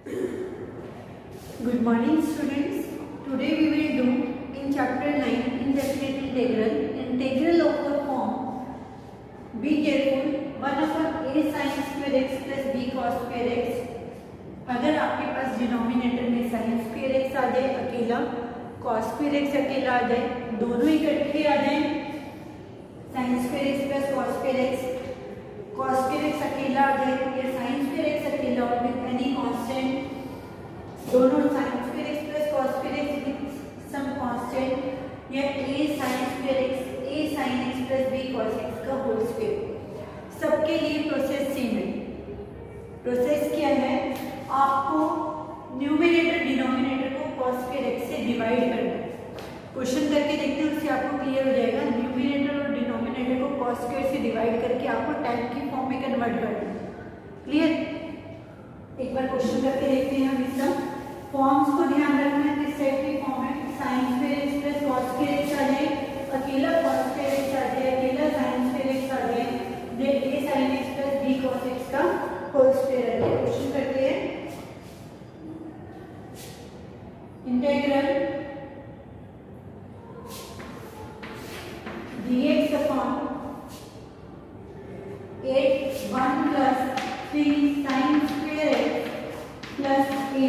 Good morning students. Today we will do in chapter 9 indefinite integral, integral of the form. Be careful, 1/a sin square x plus b cos square x. अगर आपके पास denominator में sin square x आ जाए अकेला, cos square x अकेला आ जाए, दोनों इकट्ठे आ जाए, sin square x plus cos square x, cos square x अकेला आ जाए या sin square x अकेला और with any constant, दोनों sin square x plus cos square x with some constant या a sin square x, a sin x plus b cos x का whole square, सबके लिए प्रोसेस सेम है। Process क्या है? आपको न्यूमरेटर डिनोमिनेटर को cos square x से डिवाइड करना है। क्वेश्चन करके देखते हैं, उससे आपको क्लियर हो जाएगा। न्यूमरेटर और डिनोमिनेटर को cos square से डिवाइड करके आपको tan की फॉर्म में कन्वर्ट करना है। क्लियर? एक बार क्वेश्चन करके देखते हैं हम इसका। फॉर्म्स को ध्यान रखना है, किस टाइप की फॉर्म है। sin square x plus cos square x आ जाए, अकेला cos square x आ जाए, अकेला sin square x आ जाए, then a sin x plus b cos x का होल स्क्वायर आ जाए। क्वेश्चन करते हैं, integral dx upon 1 plus 3 sin square x plus a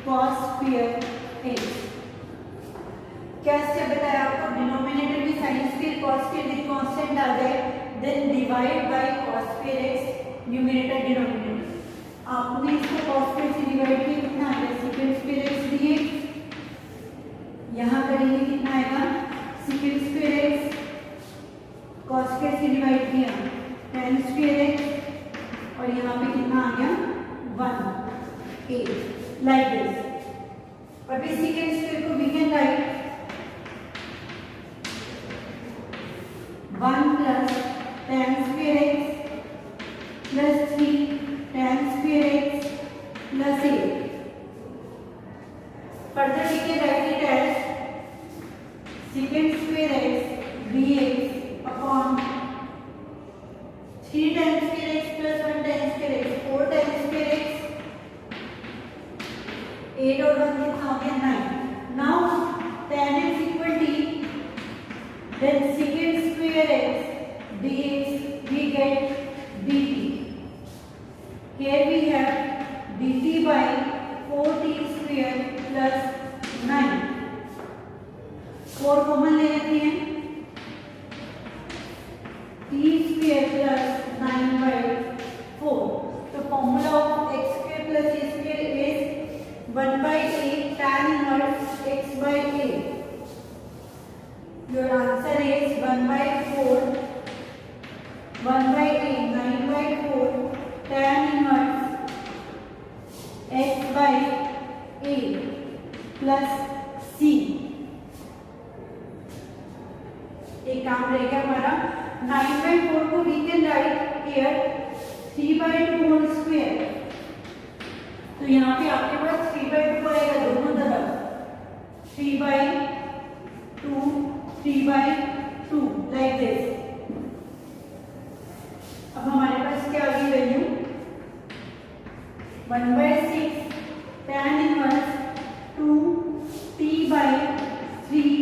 cos square x। क्या स्टेप बताया आपको? डिनोमिनेटर में sin square cos square with constant आ जाए, then divide by cos square x numerator denominator. आपने इसको cos square से डिवाइड किया, कितना आ गया? secant square x dx। यहाँ करेंगे कितना आएगा? secant square x, cos square से डिवाइड किया tan square x और यहाँ पे कितना आ गया? 1 a like this। और इस secant square को we can write 1 plus tan square x plus 3 tan square x plus a। Further we can write it as secant square x dx upon 3 tan square x plus 1 tan square x, 4 tan square x, 8 और 1 कितना हो गया? 9। Now tan x equal to then secant square x dx we get dt। Here we have dt by 4t square plus 9। 4 common ले लेते हैं, t square plus 9 by 4। तो formula of x square plus a square is 1 by a tan inverse x by a। Your answer is 1 by 4, 1 by a, 9 by 4 tan inverse x by a plus c। एक काम रहेगा हमारा, 9 by 4 को we can write here 3 by 2 whole square। तो यहाँ पे आपके पास 3 by 2 आएगा दोनों तरफ, 3 by 2, 3 by 2 like this। अब हमारे पास क्या आ गई value? 1 by 6 tan inverse 2 t by 3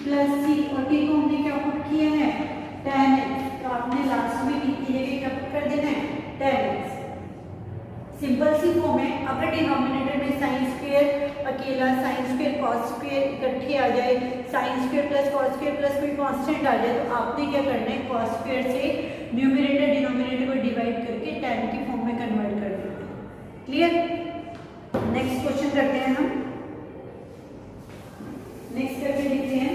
plus c और t को हमने क्या पुट किया है? tan x। तो आपने लास्ट में t की जगह क्या पुट कर देना है? tan x। Simple C form है। अगर डिनोमिनेटर में sin स्क्वायर अकेला, sin स्क्वायर cos स्क्वायर इकट्ठे आ जाए, sin square plus cos square plus कोई कांस्टेंट आ जाए, तो आपने क्या करना है? cos स्क्वायर से न्यूमरेटर डिनोमिनेटर को डिवाइड करके tan की फॉर्म में कन्वर्ट कर देना है। क्लियर? नेक्स्ट क्वेश्चन करते हैं हम। नेक्स्ट करके लिखते हैं,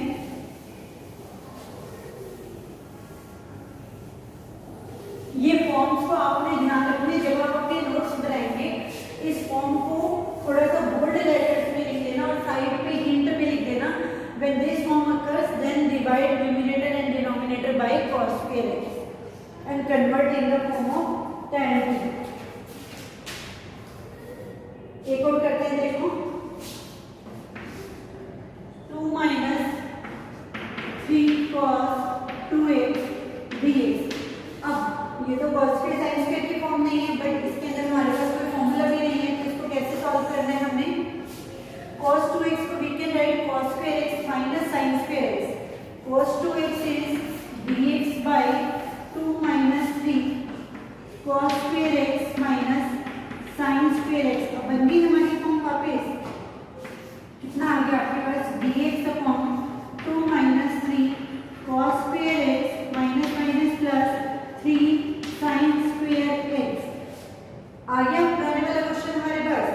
ये फॉर्म्स को आपने ध्यान रखने, जब आप अपने नोट्स बनाएंगे इस फॉर्म को थोड़ा सा बोल्ड लेटर्स में लिख देना और साइड पे हिंट में लिख देना, when this form occurs then divide numerator and denominator by cos square x and convert in the form of tan t। एक और करते हैं, देखो 2 minus 3 cos 2x dx। अब ये तो cos के sin स्क्वायर की फॉर्म नहीं है, बट इसके अंदर हमारे पास कोई फॉर्मूला भी नहीं है, तो इसको कैसे सॉल्व cos 2x को we can write cos square x minus sin square x. Cos 2x is dx by 2 minus 3 cos square x minus sin square x. अब बन गई हमारी फॉर्म वापस. कितना आ गया आपके पास dx upon 2 minus 3 cos square x minus minus plus 3 sin square x. आ गया पुराने वाला क्वेश्चन हमारे पास.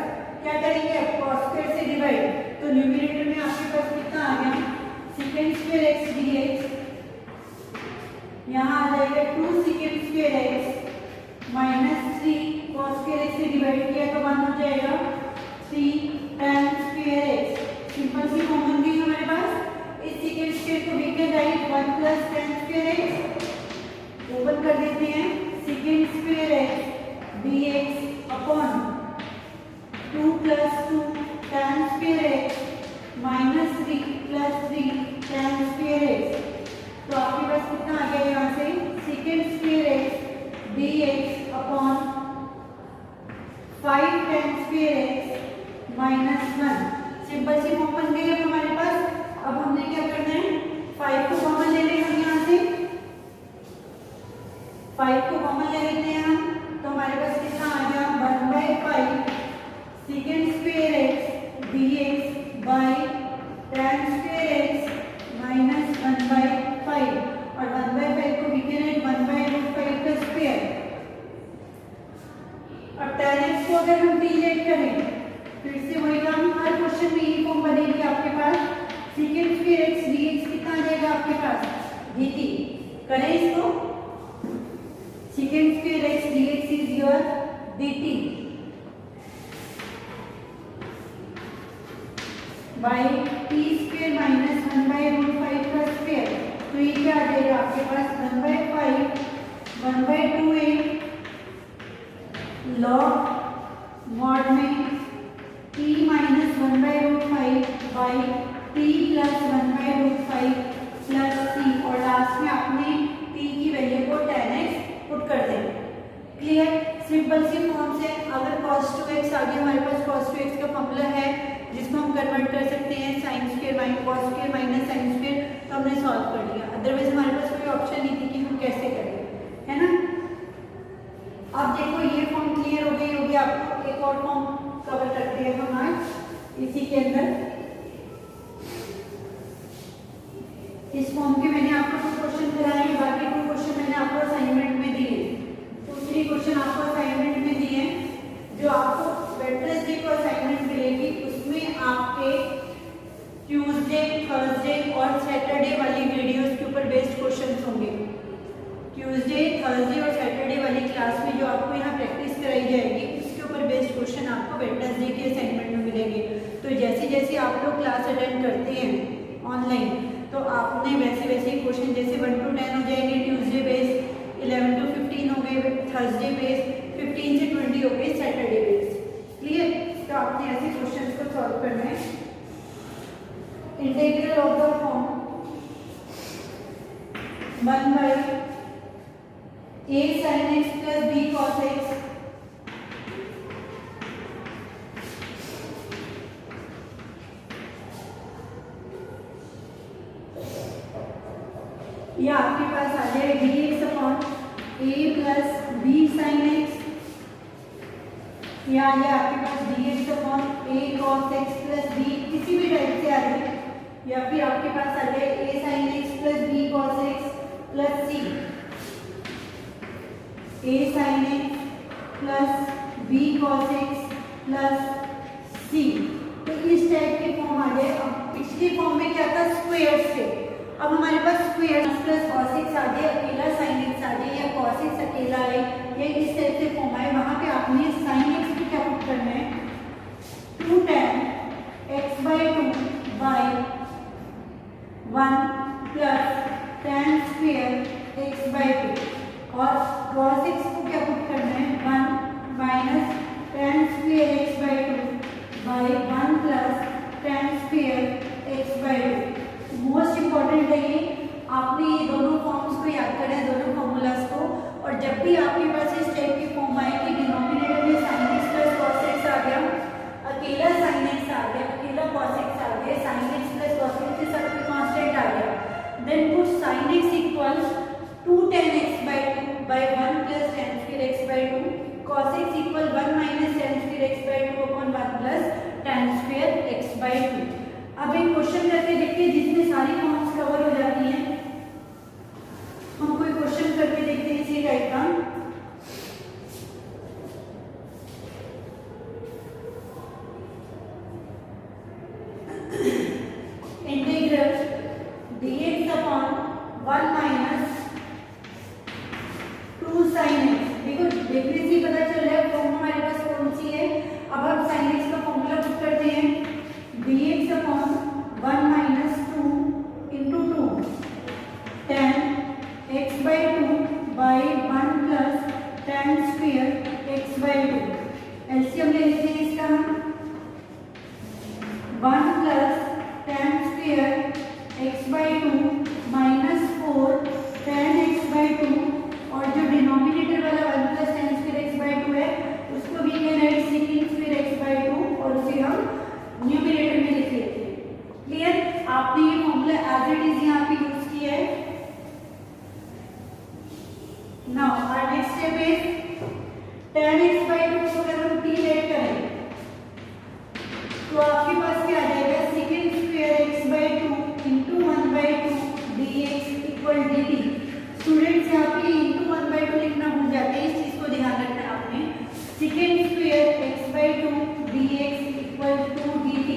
क्या करेंगे अब cos square से डिवाइड, तो न्यूमरेटर में आपके पास कितना आ गया secant square x dx. यहाँ आ जाएगा 2 secant square x minus 3 cos square x से डिवाइड किया तो 1 हो जाएगा 3 tan square x. Simple C form बन गई हमारे पास. इस secant square को we can write 1 plus tan square x. Open कर देते हैं. secant square x dx upon 2 plus 2 tan square x minus 3 plus 3 tan square x. तो आपके पास कितना आ गया यहाँ से secant square x dx upon 5 tan square x minus 1. Simple C form बन गई अब हमारे पास. अब हमने क्या करना है 5 को कॉमन ले लें हम यहाँ से. 5 को कॉमन ले लेते हैं हम, तो हमारे पास कितना आ गया 1/5 secant square x dx by tan square x minus 1/5. और 1/5 को we can write 1/5 का स्क्वायर. और tan x को अगर हम डिलीट करें फिर से वही काम. हर क्वेश्चन में यही फॉर्म बनेगी आपके पास. secant square x dx कितना आ जाएगा आपके पास dt. करें इसको. secant square x dx is your dt by t square minus 1/5 का स्क्वायर. तो ये क्या आ जाएगा आपके पास 1/5 1/2a log mod में t minus 1/5 by t plus 1/5 plus c. और लास्ट में आपने t की वैल्यू को tan x पुट कर देंगे. क्लियर. सिंपल सी फॉर्म से अगर cos 2x आ गया हमारे पास. cos 2x का फॉर्मूला है जिसको हम कन्वर्ट कर सकते हैं sin square minus cos square minus sin square. तो हमने सॉल्व कर लिया. अदरवाइज हमारे पास कोई ऑप्शन नहीं थी कि हम कैसे करें, है ना. अब देखो ये फॉर्म क्लियर हो गई होगी आपको. एक और फॉर्म कवर करते हैं हम आज इसी के अंदर. इस फॉर्म के मैंने आपको कुछ क्वेश्चन कराए हैं. बाकी कुछ क्वेश्चन मैंने आपको असाइनमेंट में दिए. तो 3 क्वेश्चन आपको असाइनमेंट में दिए हैं. जो आपको वेडनेसडे को असाइनमेंट मिलेगी उसमें आपके ट्यूसडे थर्सडे और सैटरडे वाली वीडियोस के ऊपर बेस्ड क्वेश्चंस होंगे. ट्यूसडे थर्सडे और सैटरडे वाली क्लास में जो आपको यहाँ प्रैक्टिस कराई जाएगी उसके ऊपर बेस्ड क्वेश्चन आपको वेडनेसडे के असाइनमेंट में मिलेंगे. तो जैसे जैसे आप लोग क्लास अटेंड करते हैं ऑनलाइन तो आपने वैसे वैसे ही क्वेश्चन जैसे 1 to 10 हो जाएंगे ट्यूसडे बेस्ड, 11 to 15 हो गए थर्सडे बेस्ड, 15 से 20 हो गए सैटरडे बेस्ड. क्लियर. तो आपने ऐसे क्वेश्चंस को सॉल्व करना है. Integral of the form 1/a sin x plus b cos x या आपके पास आ जाए dx upon a plus b sin x. या आ जाए आपके पास dx upon a cos x plus b. किसी भी टाइप से आ जाए. या फिर आपके पास आ जाए a sin x plus b cos x plus c. a sin x plus b cos x plus c. तो इस टाइप की फॉर्म आ जाए. अब पिछली फॉर्म में क्या था स्क्वायर से. अब हमारे पास स्क्वायर प्लस cos x आ जाए, अकेला sin x आ जाए, या cos x अकेला है, या इस टाइप से फॉर्म आए. वहां पे आपने sin x को क्या पुट करना है 2 tan x/2 by 1 plus tan square x/2. और cos x को क्या पुट करना है 1 minus tan square x/2 by 1 plus tan square x/2. Most important है ये. आपने ये दोनों फॉर्म्स को याद करना है, दोनों फॉर्मूलाज को. और जब भी आपके पास इस टाइप की फॉर्म आए कि डिनोमिनेटर में sin x plus cos x आ गया, अकेला sin x आ गया, अकेला cos square x by two, cos x equal 1 minus ten square x by two upon 1 plus ten square x by two. अब एक क्वेश्चन करके देखते हैं जिसमें सारी फॉर्म्स कवर हो जाती हैं। हम कोई क्वेश्चन करके देखते हैं इसी टाइप का। Integral dx upon 1 minus 2 sin x। देखो देखने से ही पता चल रहा है फॉर्मूला हमारे पास कौन सी है। अब हम sin x का फॉर्मूला पुट करते हैं, dx upon 1 minus 2 into 2 tan x by 2 by 1 plus tan square x by 2। LCM ले लेते हैं इसका हम, 1 plus tan square x by 2 minus 4 tan x by 2, और जो डिनोमिनेटर वाला 1 plus tan square x by 2 है उसको भी can write second square x by 2 और उसे हम न्यूमरेटर में लिख लेते हैं। क्लियर? आपने ये फॉर्मूला एज इट इज यहाँ पे यूज किया है। Now our next step is tan x by 2 को अगर हम t लेट करें तो आपके पास क्या आ जाएगा, second square x by 2 into 1 by 2 dx equal dt। Students यहाँ पे इंटू 1 बाई 2 लिखना भूल जाते हैं, इस चीज को ध्यान रखना है आपने। Second square x by 2 dx equal to dt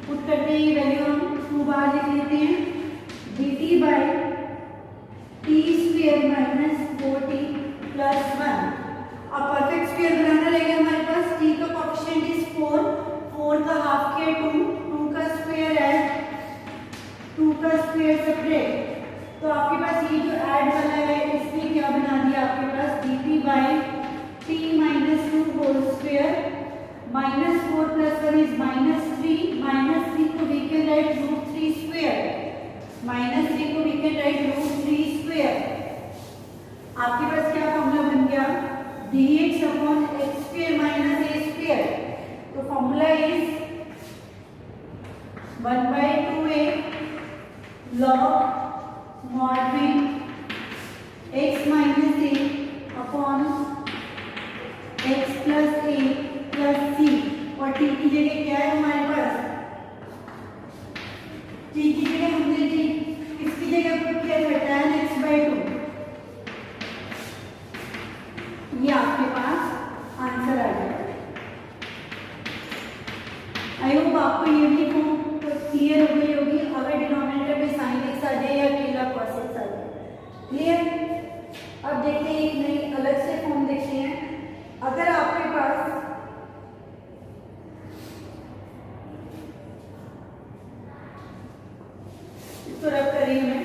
put करते हैं, ये वैल्यू हम 2 बार लिख लेते हैं, dt by t square minus 4t plus 1। अब परफेक्ट स्क्वायर बनाना रहेगा हमारे पास, t का कोएफिशिएंट इज 4, 4 का हाफ किया 2, 2 का स्क्वायर ऐड 2 का स्क्वायर सेपरेट। तो आपके पास ये जो ऐड वाला है इसमें क्या बना दिया आपके पास, dp by t minus 2 whole square minus 4 plus 1 is minus 3, minus 3 को we can write root 3 square, minus 3 को we can write root 3 square. आपके पास क्या फॉर्मूला बन गया, dx upon x square minus a square. तो formula is 1 by 2a log mod में x minus a upon x plus a plus c, और t की जगह क्या है हमारे पास, t की जगह हमने t इसकी जगह पुट किया था tan x बाई 2। ये आपके पास आंसर आ जाएगा। आई होप आपको ये भी क्लियर हो गई होगी। अगर डिनोमिनेटर में sin x आ जाए या अकेला cos x आ जाए। क्लियर? अब देखते हैं एक नई अलग से फॉर्म देखते हैं। अगर आपके पास इसको रब कर रही हूं मैं,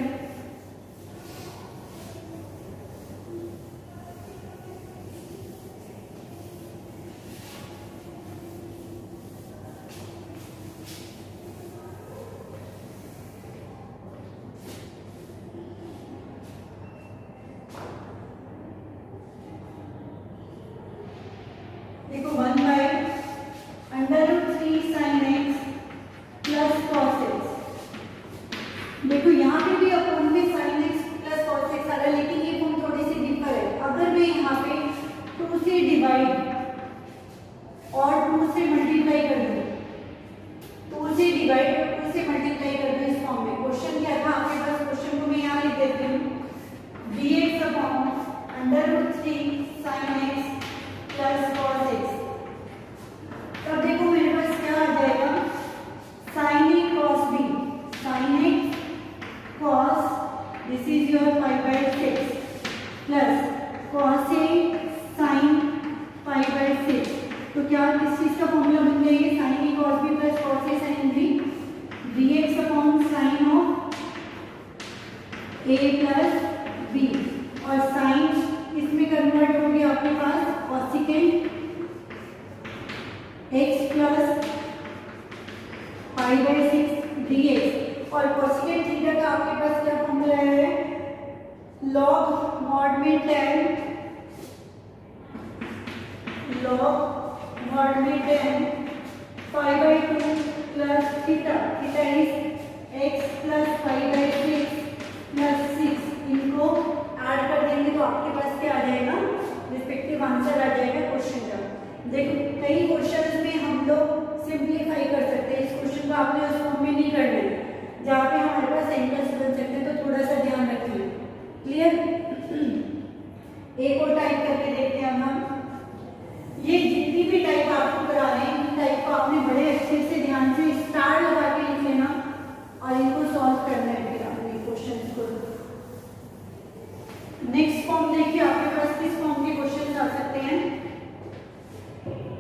देखो 1 by under root 3 sine x plus cos x. देखो यहाँ पे भी अपॉन में sine x plus cos x आ रहा है, लेकिन ये फॉर्म थोड़ी सी डिफर है। अगर मैं यहाँ पे 2 से डिवाइड और 2 से मल्टीप्लाई कर दूँ, 2 से डिवाइड और 2 से मल्टीप्लाई कर दूँ इस फॉर्म में, क्वेश्चन क्या था आपके पास, क्वेश्चन को मैं यहाँ लिख देती हूँ, dx upon under root 3 sine x plus cos x. तब देखो मेरे पास क्या आ जाएगा, sine a cos b, sine a cos this is your 5/6 plus cos a sine 5/6। तो क्या किस चीज का फॉर्मूला बन गया ये, sine a cos b plus cos a sine b, dx upon sine of a plus b, और sine इसमें कन्वर्ट हो गया आपके पास कोसेकेंट x प्लस 5/6 dx, और कोसेकेंट थीटा का आपके पास क्या फॉर्मूला है, लॉग मॉड में tan, लॉग मॉड में tan 5/2 plus theta, theta is x plus 5/6 plus 6। इनको ऐड कर देंगे तो आपके पास क्या आ जाएगा, रिस्पेक्टिव आंसर आ जाएगा क्वेश्चन का। देखो कई क्वेश्चंस में हम लोग सिंप्लीफाई कर सकते हैं, इस क्वेश्चन को आपने उस फॉर्म में नहीं करना है जहाँ पे हमारे पास सेंटेंस बन सकते हैं, तो थोड़ा सा ध्यान रखिए। क्लियर? एक और टाइप करके देखते हैं हम। ये जितनी भी टाइप आपको करा रहे हैं, इन टाइप को आपने बड़े अच्छे से ध्यान से स्टार लगा के लिख लेना और इनको सॉल्व करना है फिर आपने क्वेश्चन को। नेक्स्ट फॉर्म देखिए, आपके पास किस फॉर्म के क्वेश्चन आ सकते हैं।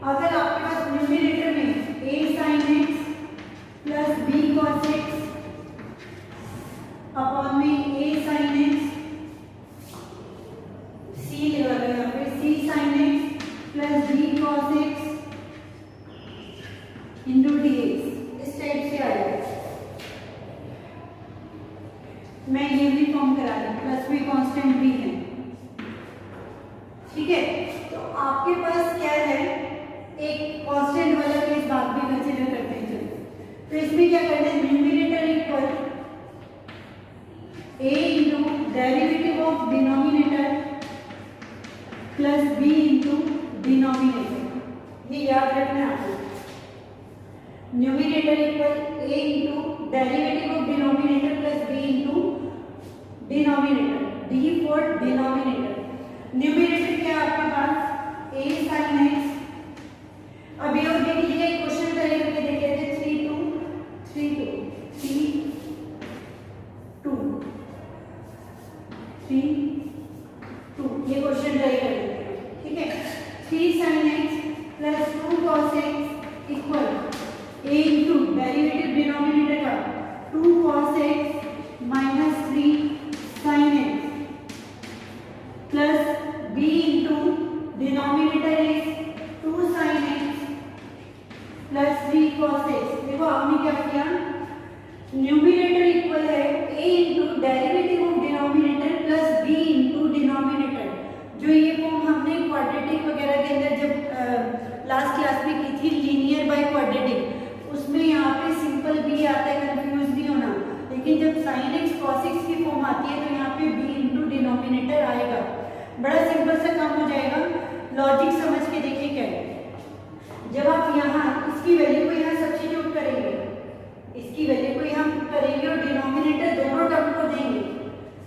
अगर आपके पास न्यूमरेटर में a sin x plus b cos x upon में a sin x, c लगा लो यहाँ पे c sin x plus b cos x into dx, इस टाइप से आएगा। मैं ये भी फॉर्म करा रही हूँ, प्लस भी कांस्टेंट भी है, ठीक है। तो आपके पास क्या है, एक कांस्टेंट वाला केस बात भी कंसीडर करते हैं। चलो तो इसमें क्या करते हैं, numerator equal a into derivative of denominator plus b into denominator, ये याद रखना है आपको। Numerator equal a into derivative of denominator plus b into denominator, d for denominator. Numerator क्या है आपके पास, a sin x। अब ये और देख लीजिए, क्वेश्चन करके देखे थे 3 2 3 2 3 2 3 2, ये क्वेश्चन ट्राई कर लेते हैं, ठीक है। 3 sin x plus 2 cos x equal a into derivative denominator का 2 cos x minus 3 sin x plus b into denominator is 2 sin x plus 3 cos x। देखो आपने क्या किया, न्यूमरेटर इक्वल है a into derivative of denominator plus b into denominator. जो ये form हमने quadratic वगैरह के अंदर जब लास्ट क्लास में की थी, लीनियर बाय क्वाड्रेटिक, उसमें यहाँ पे सिंपल b आता है, कंफ्यूज नहीं होना। लेकिन जब sin x cos x की फॉर्म आती है तो यहाँ पे b इंटू डिनोमिनेटर आएगा। बड़ा सिंपल सा काम हो जाएगा, लॉजिक समझ के देखिए क्या है। जब आप यहाँ इसकी वैल्यू को यहाँ सब्स्टिट्यूट करेंगे, इसकी वैल्यू को यहाँ करेंगे और डिनोमिनेटर दोनों टर्म को देंगे,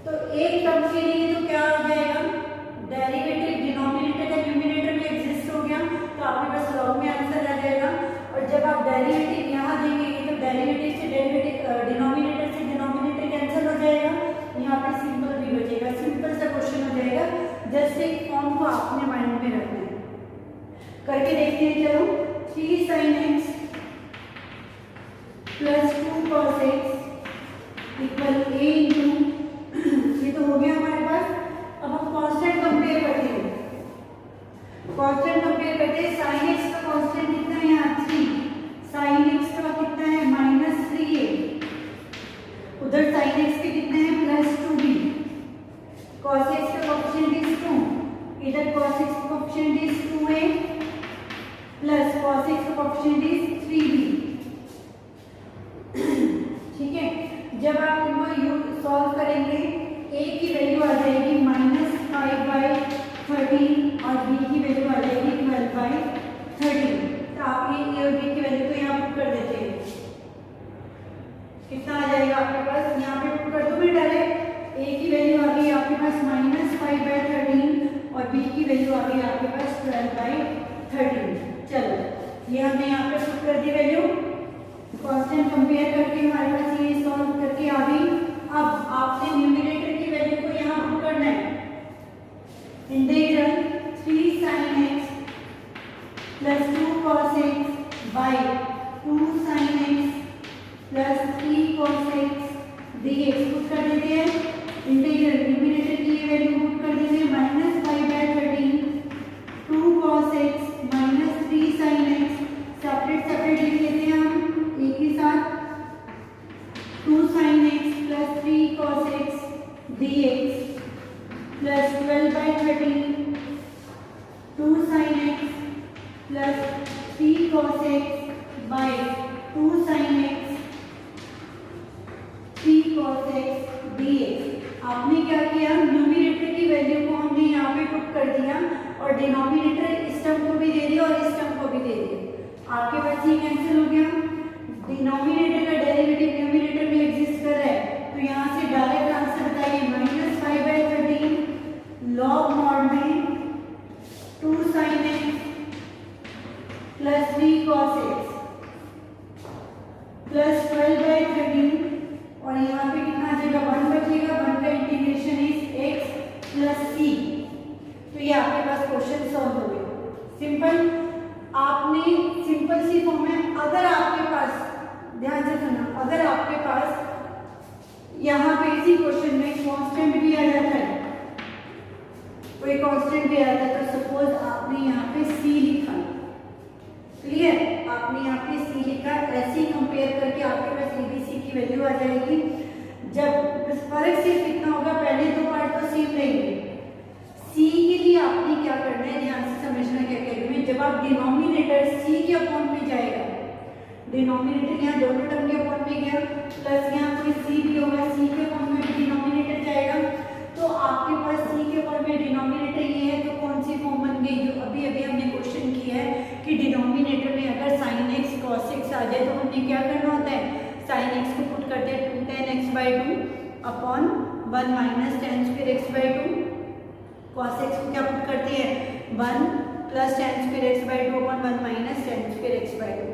तो एक टर्म के लिए तो क्या हो जाएगा, डेरिवेटिव डिनोमिनेटर का न्यूमरेटर में एग्जिस्ट हो गया, तो आपके पास लॉग में आंसर आ जाएगा। और जब आप डेरिवेटिव यहाँ देंगे तो डेरिवेटिव से डेरिवेटिव डिनोमिनेटर से डिनोमिनेटर कैंसिल हो जाएगा, यहाँ पे सिंपल भी बचेगा। सिंपल सा क्वेश्चन हो जाएगा, जस्ट एक फॉर्म को आपने माइंड में रखना है। करके देखते हैं, चलो 3 sin x plus 2 cos x equal a into, ये तो हो गया हमारे पास। अब हम कांस्टेंट कंपेयर करते हैं, कांस्टेंट कंपेयर करते हैं। sin x का कांस्टेंट कितना है यहाँ 3, sin x का कितना है -3 है, उधर sin x के कितने हैं +2b, cos x का कोएफिशिएंट इज 2, इधर cos x का coefficient is 2a plus cos x का कोएफिशिएंट इज 3b, ठीक है। जब आप इनको सॉल्व करेंगे, a की वैल्यू आ जाएगी -5/13 और b की वैल्यू आ जाएगी 12/13। तो आप ये a और b की वैल्यू को यहाँ पुट कर देते हैं, कितना आ जाएगा आपके पास, यहाँ पे पुट कर दो मैं डायरेक्ट। a की वैल्यू आ गई आपके पास -5/13 और b की वैल्यू आ गई आपके पास 12/13। चलो ये हमने यहाँ पे पुट कर दी वैल्यू, कांस्टेंट कंपेयर करके हमारे पास ये सॉल्व करके आ गई। अब आपने न्यूमरेटर की वैल्यू को यहाँ पुट करना है, integral 3 sin x plus 2 cos x by 2 sin x plus 3 cos x dx put कर देते हैं। इंटीग्रल न्यूमरेटर की वैल्यू पुट कर देते हैं -5/13 2 cos x minus 3 sin x, separate लिख लेते हैं हम एक ही साथ, 2 sin x plus 3 cos x dx plus 12/13 2 sin x plus 3 cos x by 2 sin x 3 cos x dx। आपने क्या किया, न्यूमरेटर की वैल्यू को हमने यहाँ पे पुट कर दिया और डिनोमिनेटर इस टर्म को भी दे दिया और इस टर्म को भी दे दिया। आपके पास ये कैंसिल हो गया, डिनोमिनेटर का डेरिवेटिव न्यूमरेटर में एग्जिस्ट कर रहा है, तो यहाँ से डायरेक्ट आंसर बताइए -5/13 लॉग मॉड में 2 sin x plus 3 cos x plus 12/13 और यहाँ पे कितना आ जाएगा 1 बचेगा, 1 का integration is x plus c। तो ये आपके पास क्वेश्चन सॉल्व हो गया। सिंपल, आपने सिंपल सी फॉर्म में, अगर आपके पास, ध्यान से सुना, अगर आपके पास यहाँ पे इसी क्वेश्चन में कांस्टेंट भी आ जाता है, कोई कांस्टेंट भी आ जाता है, तो सपोज आपने यहाँ पे c लिखा, क्लियर, आपने यहाँ पे c लिखा, ऐसे ही कंपेयर करके आपके पास abc की वैल्यू आ जाएगी। जब फर्क सिर्फ इतना होगा, पहले दो पार्ट तो सेम रहेंगे। c के लिए आपने क्या करना है, ध्यान से समझना क्या कह रही हूँ। जब आप डिनोमिनेटर c के अपॉन में जाएगा, डिनोमिनेटर यहाँ दोनों टर्म के अपॉन में गया, प्लस यहाँ कोई c भी होगा, c के अपॉन में भी डिनोमिनेटर जाएगा, तो आपके पास c के अपॉन में डिनोमिनेटर ये है, तो कौन सी फॉर्म बन गई, जो अभी अभी हमने क्वेश्चन किया है कि डिनोमिनेटर में अगर sin x cos x आ जाए, तो हमने क्या करना होता है, sin x को पुट करते हैं 2 tan x/2 upon 1 minus tan square x/2, cos x को क्या पुट करते हैं 1 plus tan square x/2 upon 1 minus tan square x/2।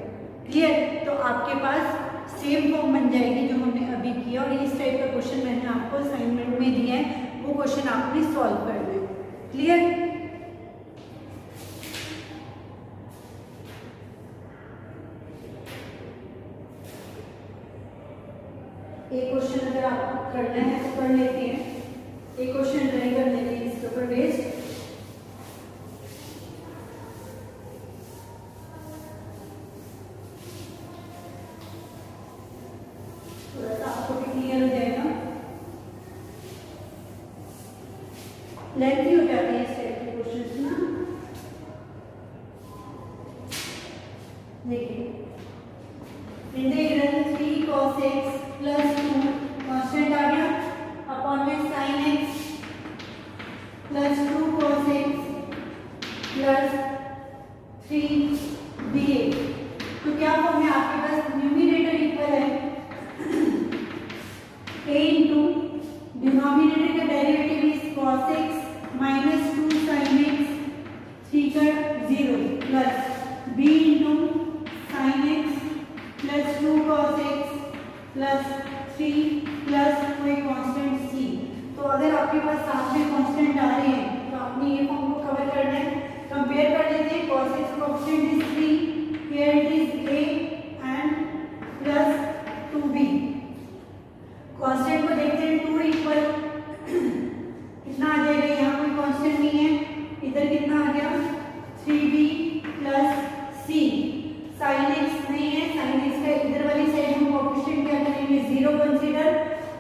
Clear, तो आपके पास सेम फॉर्म बन जाएगी जो हमने अभी किया, और इस टाइप का क्वेश्चन मैंने आपको असाइनमेंट में दिया है, वो क्वेश्चन आपने सॉल्व करना है। क्लियर, एक क्वेश्चन अगर आपको करना है तो कर लेते हैं, एक क्वेश्चन ट्राई कर लेते हैं इसके ऊपर बेस्ड। थोड़ा सा आपको भी क्लियर हो जाएगा, लेंथी हो जाते हैं इस टाइप के क्वेश्चंस ना। देखिए, integral 3 cos x plus 2 constant आ गया अपॉन में sin x plus 2 cos x plus 3 dx। तो क्या फॉर्म है आपके पास, न्यूमरेटर इक्वल है a इंटू डिनोमिनेटर का derivative is cos x minus 2 sin x 3 का 0 plus b into sin x plus 2 cos x plus 3 plus कोई कांस्टेंट c। तो अगर आपके पास साथ में कांस्टेंट आ रहे हैं, तो आपने ये फॉर्म को कवर करना है। कंपेयर कर लेते हैं, cos x constant is 3, here it is a and plus 2b। Constant को देखते हैं, 2 इक्वल कितना आ जाएगा, यहाँ कोई कांस्टेंट नहीं है, इधर कितना आ गया 3b plus c। sin x नहीं है, sin x का इधर वाली साइड में कोएफिशिएंट क्या करेंगे 0 कंसीडर,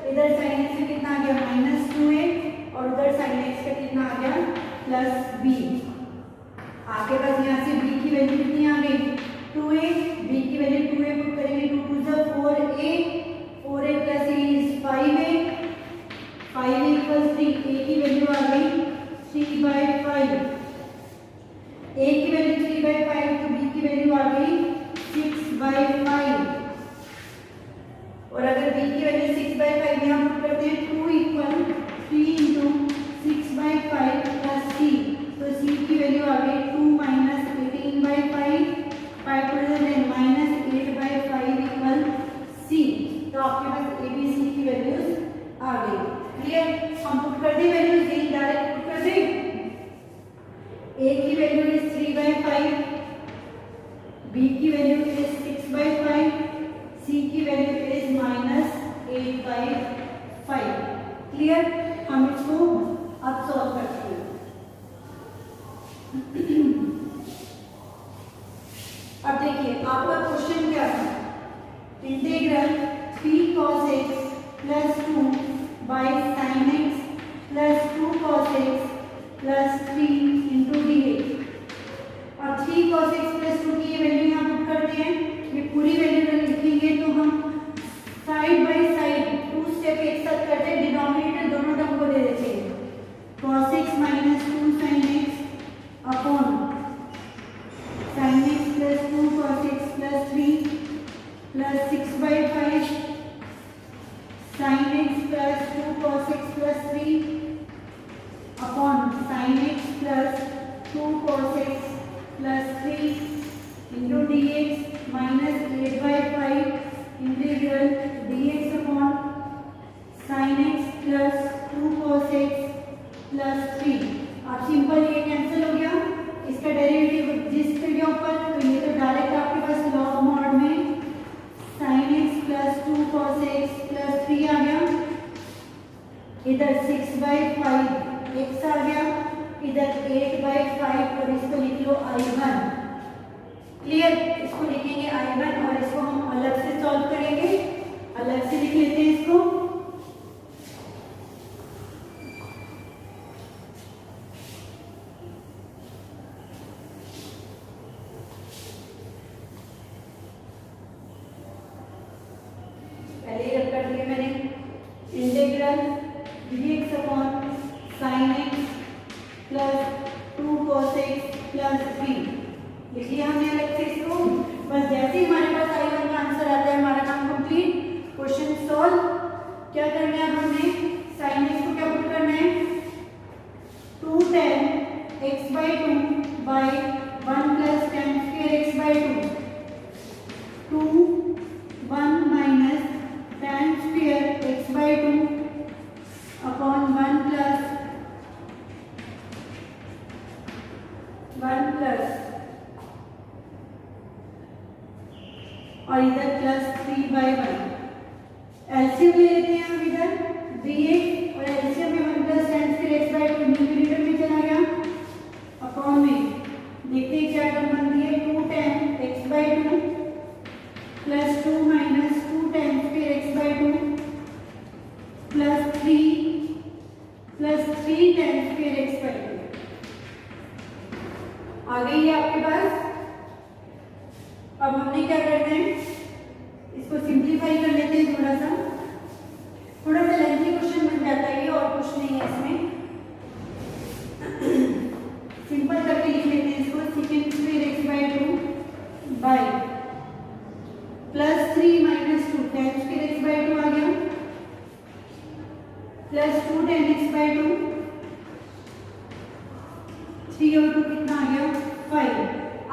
इधर sin x का कितना आ गया -2a और उधर sin x का कितना आ गया +b। आपके पास यहाँ से b की वैल्यू कितनी आ गई 2a, b की वैल्यू 2a पुट करेंगे, 2 2 जा 4a, 4a plus a is 5a, 5a equal 3, a की वैल्यू आ गई 3/5, a की वैल्यू 3/5, तो b की वैल्यू आ गई 6/5, और अगर b की वैल्यू 6/5 यहाँ पुट करते हैं, 2 इक्वल 3 इंटू 6/5 प्लस c, तो c की वैल्यू आ गई 2 minus 18/5, 5 to the minus 8/5 equal c। तो आपके पास a b c की वैल्यूज आ गई। क्लियर, हम पुट कर दें वैल्यूज, यही डायरेक्ट पुट कर दें। a की वैल्यू इज 3/5, b की वैल्यू इज 6/5, c की वैल्यू इज -8/5। क्लियर, हम इसको अब सॉल्व करते हैं। अब देखिए आपका क्वेश्चन क्या है, integral 3 cos x plus 2 by sin x plus 2 cos x plus 3 into dx। और 3 cos x प्लस 2 की ये वैल्यू यहाँ पुट करते हैं, ये पूरी वैल्यू लिखेंगे तो हम साइड बाई साइड 2 स्टेप एक साथ करते हैं, डिनोमिनेटर दोनों टर्म को दे देते हैं, cos x minus 2 sin x 2 cos x plus 3 into dx minus 8 by 5 integral dx upon sin x plus 2 cos x plus 3। अब सिंपल ये कैंसिल हो गया, इसका डेरिवेटिव जिस पे गया ऊपर, तो ये तो डायरेक्ट आपके पास लॉग मॉड में sin x plus 2 cos x plus 3 आ गया, इधर 6 by 5 x आ गया, इधर 8 by 5 और इसको लिख लो I1। क्लियर, इसको लिखेंगे I1 और इसको हम अलग से सॉल्व करेंगे, अलग से लिख लेते हैं इसको। पहले रख कर दिया मैंने integral dx upon sin x plus 2 cos x plus 3 लिख लिया हमने अलग से इसको। बस जैसे ही हमारे पास I1 का आंसर आता है हमारा काम कंप्लीट, क्वेश्चन सॉल्व। क्या करना है, अब हमें sin x को क्या पुट करना है, 2 tan x by 2 by 1 plus tan square x by 2 2 1 minus tan square x by 2 upon 1 plus और इधर प्लस 3 by 1। एलसीएम ले लेते हैं हम इधर dx और एलसीएम में 1 plus tan square x by 2 numerator में चला गया, अपॉन में देखते हैं क्या टर्म बनती है, 2 tan x by 2 plus 2 minus 2 tan square x by 2 plus 3 tan square x by 2 आ गई है आपके पास। अब हमने क्या करना है, इसको सिंप्लीफाई कर लेते हैं, थोड़ा सा लेंथी क्वेश्चन बन जाता है ये, और कुछ नहीं है इसमें। सिंपल करके लिख लेते हैं इसको, second square x by 2 by plus 3 minus 2 tan square x by 2 आ गया, प्लस 2 tan x by 2, 3 और 2 कितना आ गया 5।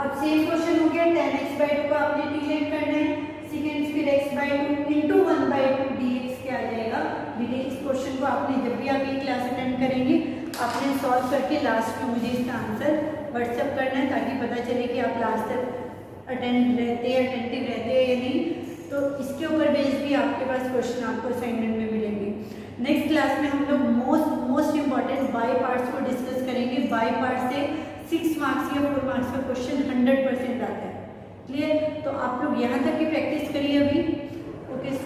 अब सेम क्वेश्चन हो गया, tan x by 2 को आपने इंटीग्रेट करना है, second square x by 2 into 1 by 2 dx क्या आ जाएगा। इस क्वेश्चन को आपने जब भी आप ये क्लास अटेंड करेंगे आपने सॉल्व करके लास्ट में मुझे इसका आंसर व्हाट्सएप करना है, ताकि पता चले कि आप लास्ट तक अटेंटिव रहते हैं या नहीं। तो इसके ऊपर बेस्ड भी आपके पास क्वेश्चन आपको असाइनमेंट में मिलेंगे। नेक्स्ट क्लास में हम लोग मोस्ट इंपॉर्टेंट बाय पार्ट्स को डिस्कस करेंगे। बाय पार्ट से 6 मार्क्स या 4 मार्क्स का क्वेश्चन 100% आता है। क्लियर, तो आप लोग यहाँ तक की प्रैक्टिस करिए अभी। ओके।